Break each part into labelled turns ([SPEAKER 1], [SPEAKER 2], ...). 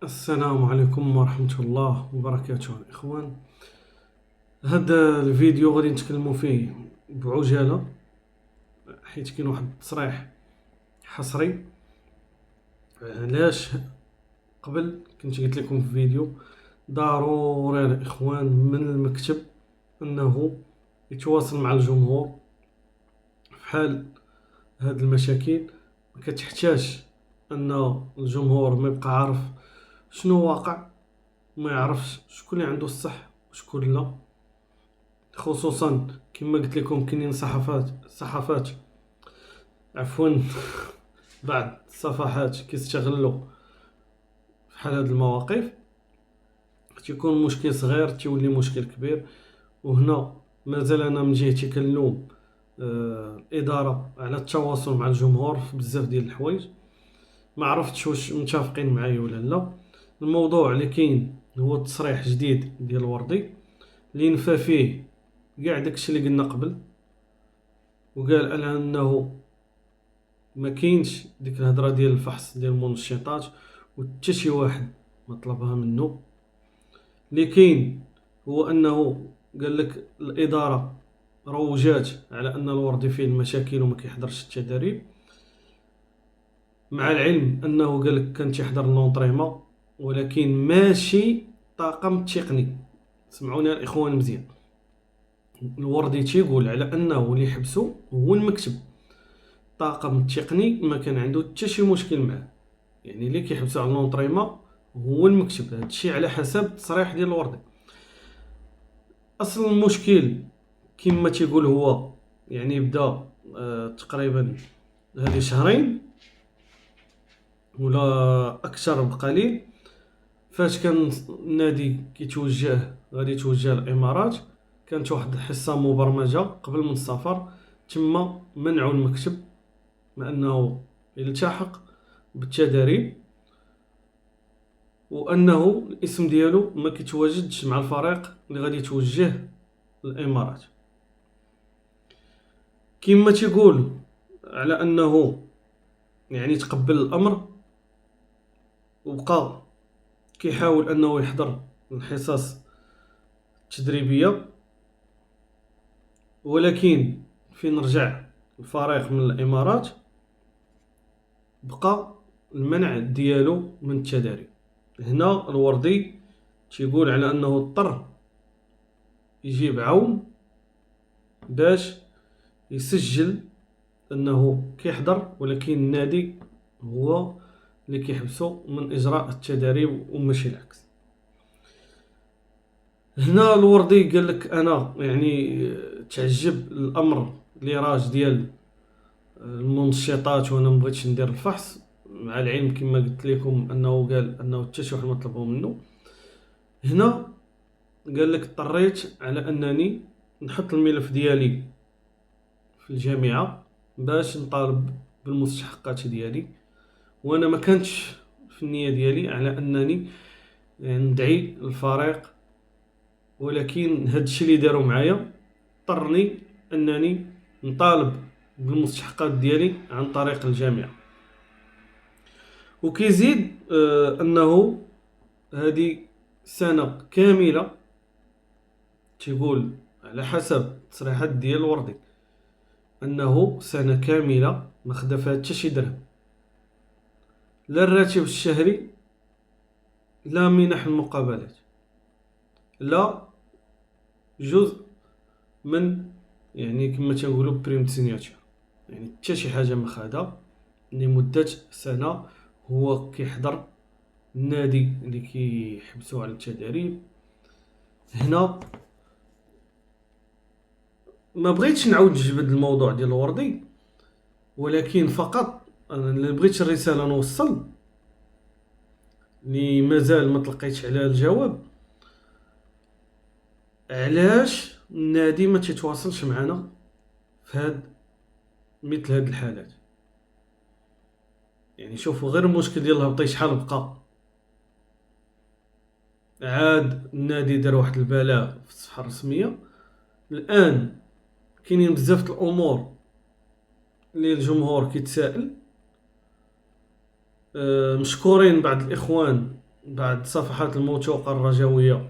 [SPEAKER 1] السلام عليكم ورحمة الله وبركاته الإخوان. هذا الفيديو غادي نتكلموا فيه بعجالة، حيت كاين واحد التصريح حصري. علاش قبل كنت قلت لكم في فيديو ضروري الإخوان من المكتب أنه يتواصل مع الجمهور في حال هاد المشاكل. ما كتحتاج أن الجمهور ما يبقى عارف شنو واقع، ما يعرفش شكون اللي عنده الصح وشكون لا. خصوصا كما قلت لكم كاينين صحافات عفوا بعض الصفحات كيستغلوا في حال هاد المواقف، تيكون مشكل صغير تيولي مشكل كبير. وهنا مازال انا من جهتي كنلوم الاداره على التواصل مع الجمهور في بزاف ديال الحوايج. ما عرفتش واش متفقين معايا ولا لا. الموضوع اللي كاين هو تصريح جديد ديال الوردي اللي نفى فيه كاع داكشي اللي قلنا قبل، وقال على انه ما كاينش ديك الهضره ديال الفحص ديال المنشطات وحتى شي واحد ما طلبها منه. اللي كاين هو انه قال لك الاداره روجات على ان الوردي فيه المشاكل وما كيحضرش التدريب، مع العلم انه قال لك كان تيحضر لونطريمون ولكن ماشي طاقم تقني. سمعوني الاخوان مزيان، الوردي تيقول على انه اللي حبسو هو المكتب، الطاقم التقني ما كان عنده حتى شي مشكل معاه. يعني اللي كيحبسو على لونطريمون هو المكتب، هادشي على حسب التصريح ديال الوردي. اصل المشكل كما تيقول هو يعني بدا تقريبا هذه شهرين ولا اكثر بقليل، فاش كان النادي غادي يتوجه للامارات. كانت واحد الحصه مبرمجه قبل من السفر، تما منعوا المكتب من انه يلتحق بالتدريب، وانه الاسم ديالو ما كيتواجدش مع الفريق اللي غادي يتوجه للامارات. كما تيقول على انه يعني تقبل الامر وبقى كيحاول انه يحضر الحصص التدريبيه، ولكن فين رجع الفريق من الامارات بقى المنع ديالو من التدريب. هنا الوردي تيقول على انه اضطر يجيب عون باش يسجل انه كيحضر، ولكن النادي هو اللي كيحبسو من اجراء التدريب وماشي العكس. هنا الوردي قال لك انا يعني تعجب الامر اللي راج ديال المنشطات وانا مبغيتش ندير الفحص، مع العلم كما قلت لكم انه قال انه حتى شي واحد ما طلبوا منه. هنا قال لك اضطريت على انني نحط الملف ديالي في الجامعه باش نطالب بالمستحقات ديالي، وانا ما كانتش في النيه ديالي على انني ندعي الفريق، ولكن هاد الشيء اللي داروا معايا اضطرني انني نطالب بالمستحقات ديالي عن طريق الجامعه. وكيزيد انه هذه سنه كامله، تيقول على حسب التصريحات ديال الوردي انه سنه كامله ما خدا فيها حتى شي درهم، لا الراتب الشهري لا منح المقابلات لا جزء من يعني كما تنقولوا بريم سينياتور، يعني حتى شي حاجه ما خدا لمده سنه. هو كيحضر النادي اللي كيحبسوا على التدريب. هنا ما بغيتش نعاود نجبد الموضوع ديال الوردي، ولكن فقط انا اللي بغيت الرساله نوصل اللي مازال ما تلقيتش عليها الجواب، علاش النادي ما تيتواصلش معنا في مثل هاد الحالات. يعني شوفوا غير المشكل ديال الهبطي شحال بقى، عاد النادي دار واحد البلاغ في الصحه الرسميه. الان كاينين بزاف الامور اللي الجمهور كيتسائل. مشكورين بعض الاخوان بعض الصفحات الموثوقة الرجوية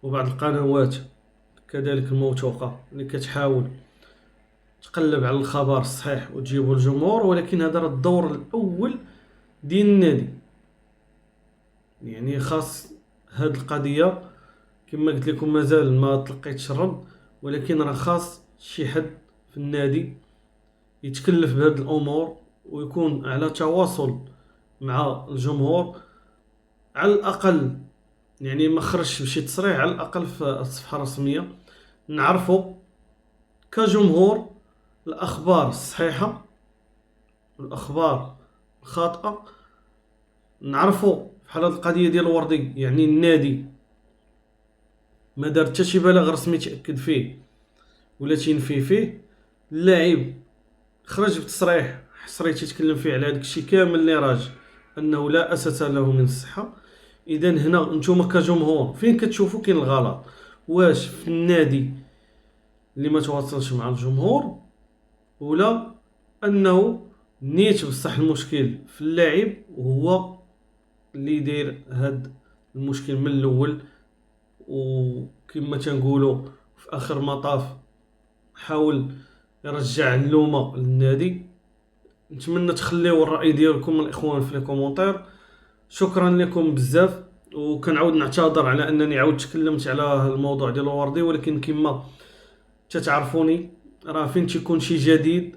[SPEAKER 1] وبعض القنوات كذلك الموثوقة اللي كتحاول تقلب على الخبر الصحيح وتجيبه للجمهور، ولكن هذا راه الدور الاول ديال النادي. يعني خاص هاد القضيه كما قلت لكم مازال ما تلقيتش الرد، ولكن راه خاص شي حد في النادي يتكلف بهاد الامور ويكون على تواصل مع الجمهور على الاقل. يعني ما خرجش بشي تصريح، على الاقل في الصفحه الرسميه نعرفوا كجمهور الاخبار الصحيحه والاخبار الخاطئه. نعرفوا بحال هاد القضيه ديال الوردي، يعني النادي ما دار حتى شي بلاغ رسمي تاكد فيه ولا تينفي فيه. اللاعب خرج بتصريح حصري تيتكلم فيه على هذاك الشيء كامل اللي راج انه لا اساس له من الصحه. اذا هنا نتوما كجمهور فين كتشوفوا كاين الغلط؟ واش في النادي اللي ما تواصلش مع الجمهور، ولا انه نيت بصح المشكل في اللاعب وهو اللي داير هاد المشكل من الاول؟ وكما تنقولوا في اخر مطاف حاول يرجع اللومه للنادي. نتمنى تخليو الراي ديالكم الاخوان في لي كومونتير. شكرا لكم بزاف، وكنعاود نعتذر على انني عاود تكلمت على الموضوع ديال الوردي، ولكن كما تتعرفوني راه فين تيكون شي جديد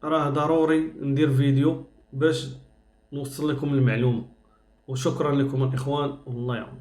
[SPEAKER 1] راه ضروري ندير فيديو باش نوصل لكم المعلومه. وشكرا لكم الاخوان والله يعاون.